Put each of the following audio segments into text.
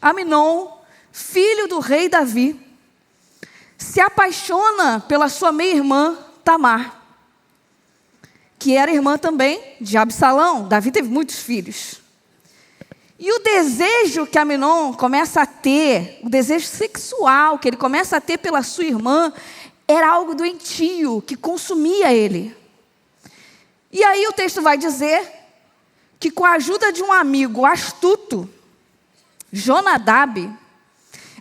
Aminon, filho do rei Davi, se apaixona pela sua meia-irmã Tamar, que era irmã também de Absalão. Davi teve muitos filhos. E o desejo que Aminon começa a ter, o desejo sexual que ele começa a ter pela sua irmã, era algo doentio, que consumia ele. E aí o texto vai dizer que com a ajuda de um amigo astuto, Jonadab,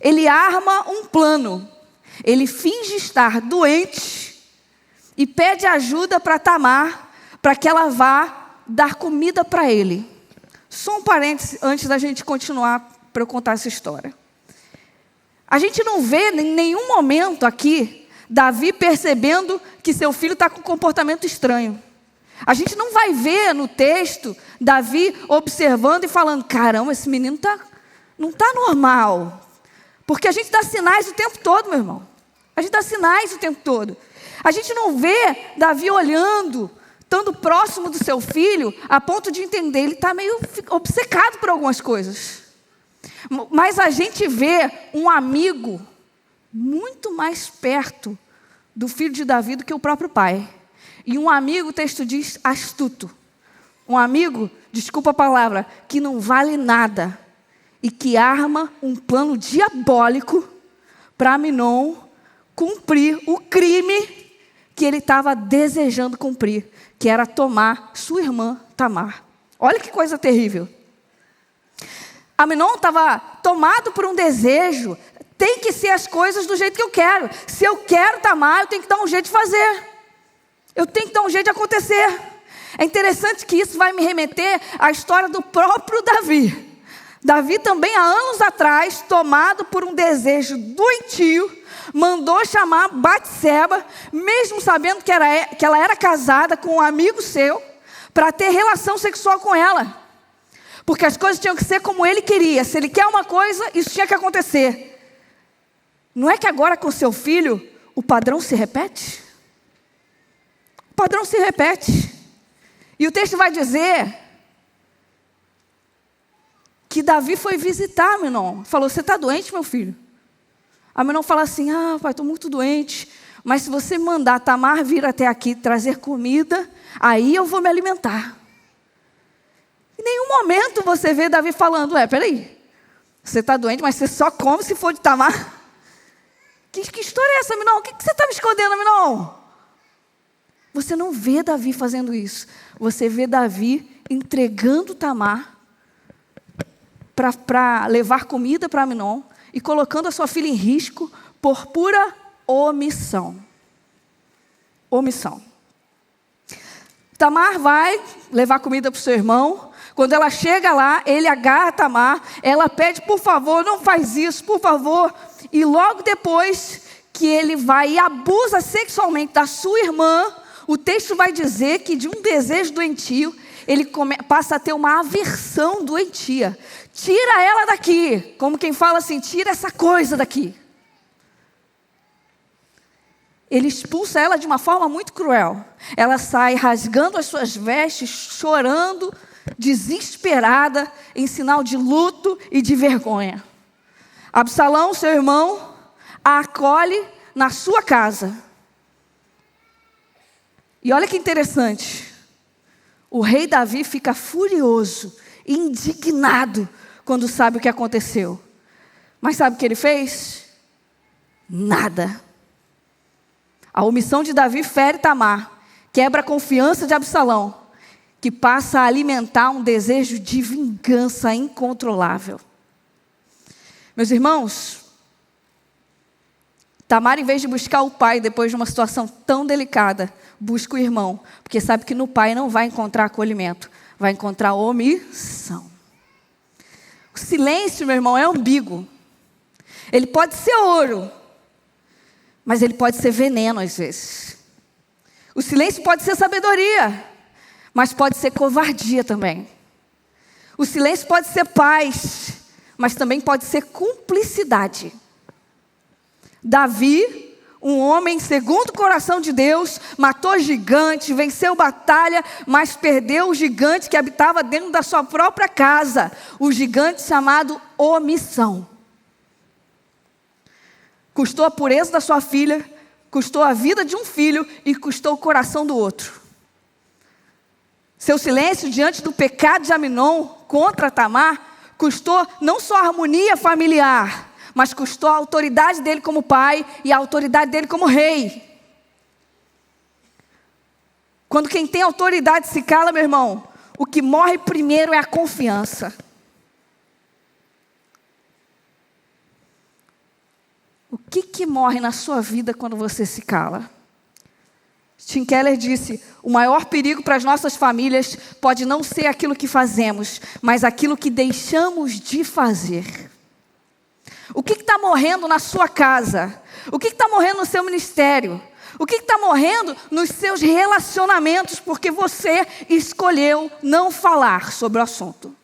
ele arma um plano. Ele finge estar doente e pede ajuda para Tamar, para que ela vá dar comida para ele. Só um parêntese antes da gente continuar para eu contar essa história. A gente não vê em nenhum momento aqui Davi percebendo que seu filho está com um comportamento estranho. A gente não vai ver no texto Davi observando e falando: caramba, esse menino não está normal. Porque a gente dá sinais o tempo todo, meu irmão. A gente dá sinais o tempo todo. A gente não vê Davi olhando, estando próximo do seu filho, a ponto de entender, ele está meio obcecado por algumas coisas. Mas a gente vê um amigo muito mais perto do filho de Davi do que o próprio pai. E um amigo, o texto diz, astuto. Um amigo, desculpa a palavra, que não vale nada. E que arma um plano diabólico para Aminon cumprir o crime que ele estava desejando cumprir, que era tomar sua irmã Tamar. Olha que coisa terrível. Aminon estava tomado por um desejo. Tem que ser as coisas do jeito que eu quero. Se eu quero Tamar, eu tenho que dar um jeito de fazer. Eu tenho que dar um jeito de acontecer. É interessante que isso vai me remeter à história do próprio Davi. Davi também, há anos atrás, tomado por um desejo doentio, mandou chamar Batseba, mesmo sabendo que ela era casada com um amigo seu, para ter relação sexual com ela. Porque as coisas tinham que ser como ele queria. Se ele quer uma coisa, isso tinha que acontecer. Não é que agora com seu filho, o padrão se repete? O padrão se repete. E o texto vai dizer que Davi foi visitar Aminon. Falou: você está doente, meu filho? Aminon fala assim: pai, estou muito doente. Mas se você mandar Tamar vir até aqui trazer comida, aí eu vou me alimentar. Em nenhum momento você vê Davi falando: peraí, você está doente, mas você só come se for de Tamar? Que história é essa, Aminon? O que você está me escondendo, Aminon? Você não vê Davi fazendo isso. Você vê Davi entregando Tamar para levar comida para Aminon e colocando a sua filha em risco por pura omissão. Omissão. Tamar vai levar comida para o seu irmão. Quando ela chega lá, ele agarra Tamar. Ela pede: por favor, não faz isso, por favor. E logo depois que ele vai e abusa sexualmente da sua irmã, o texto vai dizer que de um desejo doentio, ele passa a ter uma aversão doentia. Tira ela daqui, como quem fala assim: tira essa coisa daqui. Ele expulsa ela de uma forma muito cruel. Ela sai rasgando as suas vestes, chorando, desesperada, em sinal de luto e de vergonha. Absalão, seu irmão, a acolhe na sua casa. E olha que interessante. O rei Davi fica furioso, indignado, quando sabe o que aconteceu. Mas sabe o que ele fez? Nada. A omissão de Davi fere Tamar, quebra a confiança de Absalão, que passa a alimentar um desejo de vingança incontrolável. Meus irmãos, Tamar, em vez de buscar o pai depois de uma situação tão delicada, busca o irmão, porque sabe que no pai não vai encontrar acolhimento, vai encontrar omissão. O silêncio, meu irmão, é ambíguo. Ele pode ser ouro, mas ele pode ser veneno às vezes. O silêncio pode ser sabedoria, mas pode ser covardia também. O silêncio pode ser paz, mas também pode ser cumplicidade. Davi um homem segundo o coração de Deus, matou gigante, venceu batalha, mas perdeu o gigante que habitava dentro da sua própria casa, o gigante chamado omissão. Custou a pureza da sua filha, custou a vida de um filho e custou o coração do outro. Seu silêncio diante do pecado de Aminon contra Tamar custou não só a harmonia familiar, mas custou a autoridade dele como pai e a autoridade dele como rei. Quando quem tem autoridade se cala, meu irmão, o que morre primeiro é a confiança. O que morre na sua vida quando você se cala? Tim Keller disse: o maior perigo para as nossas famílias pode não ser aquilo que fazemos, mas aquilo que deixamos de fazer. O que está morrendo na sua casa? O que está morrendo no seu ministério? O que está morrendo nos seus relacionamentos porque você escolheu não falar sobre o assunto?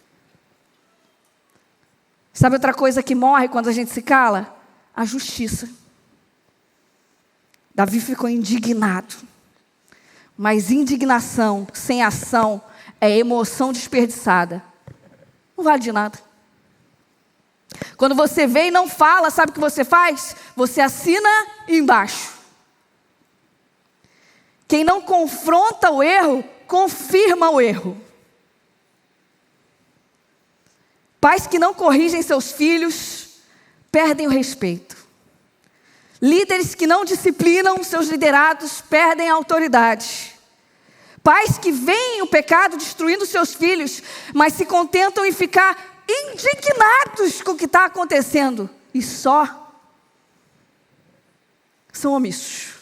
Sabe outra coisa que morre quando a gente se cala? A justiça. Davi ficou indignado. Mas indignação sem ação é emoção desperdiçada. Não vale de nada. Quando você vê e não fala, sabe o que você faz? Você assina embaixo. Quem não confronta o erro, confirma o erro. Pais que não corrigem seus filhos, perdem o respeito. Líderes que não disciplinam seus liderados, perdem a autoridade. Pais que veem o pecado destruindo seus filhos, mas se contentam em ficar indignados com o que está acontecendo. E só são omissos.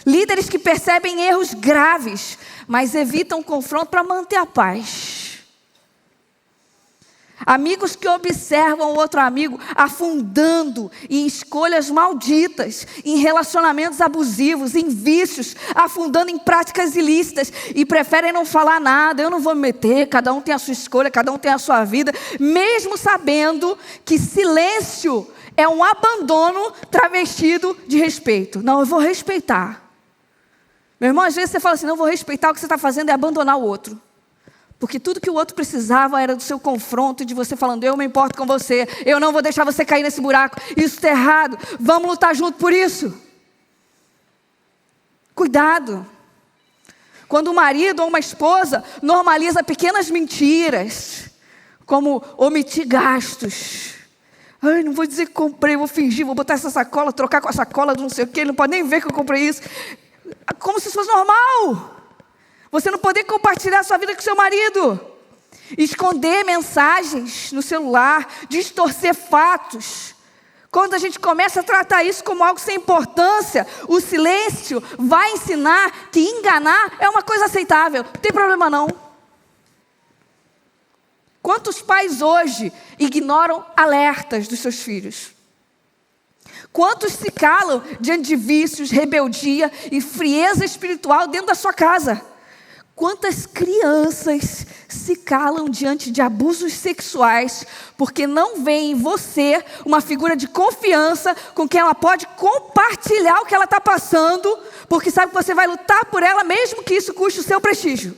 Líderes que percebem erros graves, mas evitam confronto para manter a paz. Amigos que observam o outro amigo afundando em escolhas malditas, em relacionamentos abusivos, em vícios, afundando em práticas ilícitas e preferem não falar nada. Eu não vou me meter, cada um tem a sua escolha, cada um tem a sua vida, mesmo sabendo que silêncio é um abandono travestido de respeito. Não, eu vou respeitar. Meu irmão, às vezes você fala assim, não, eu vou respeitar, o que você está fazendo é abandonar o outro. Porque tudo que o outro precisava era do seu confronto e de você falando, eu me importo com você, eu não vou deixar você cair nesse buraco, isso está errado, vamos lutar junto por isso. Cuidado. Quando um marido ou uma esposa normaliza pequenas mentiras, como omitir gastos. Ai, não vou dizer que comprei, vou fingir, vou botar essa sacola, trocar com a sacola do não sei o quê, ele não pode nem ver que eu comprei isso. Como se isso fosse normal. Você não poder compartilhar a sua vida com seu marido. Esconder mensagens no celular, distorcer fatos. Quando a gente começa a tratar isso como algo sem importância, o silêncio vai ensinar que enganar é uma coisa aceitável. Não tem problema não. Quantos pais hoje ignoram alertas dos seus filhos? Quantos se calam diante de vícios, rebeldia e frieza espiritual dentro da sua casa? Quantas crianças se calam diante de abusos sexuais porque não veem em você uma figura de confiança com quem ela pode compartilhar o que ela está passando, porque sabe que você vai lutar por ela mesmo que isso custe o seu prestígio?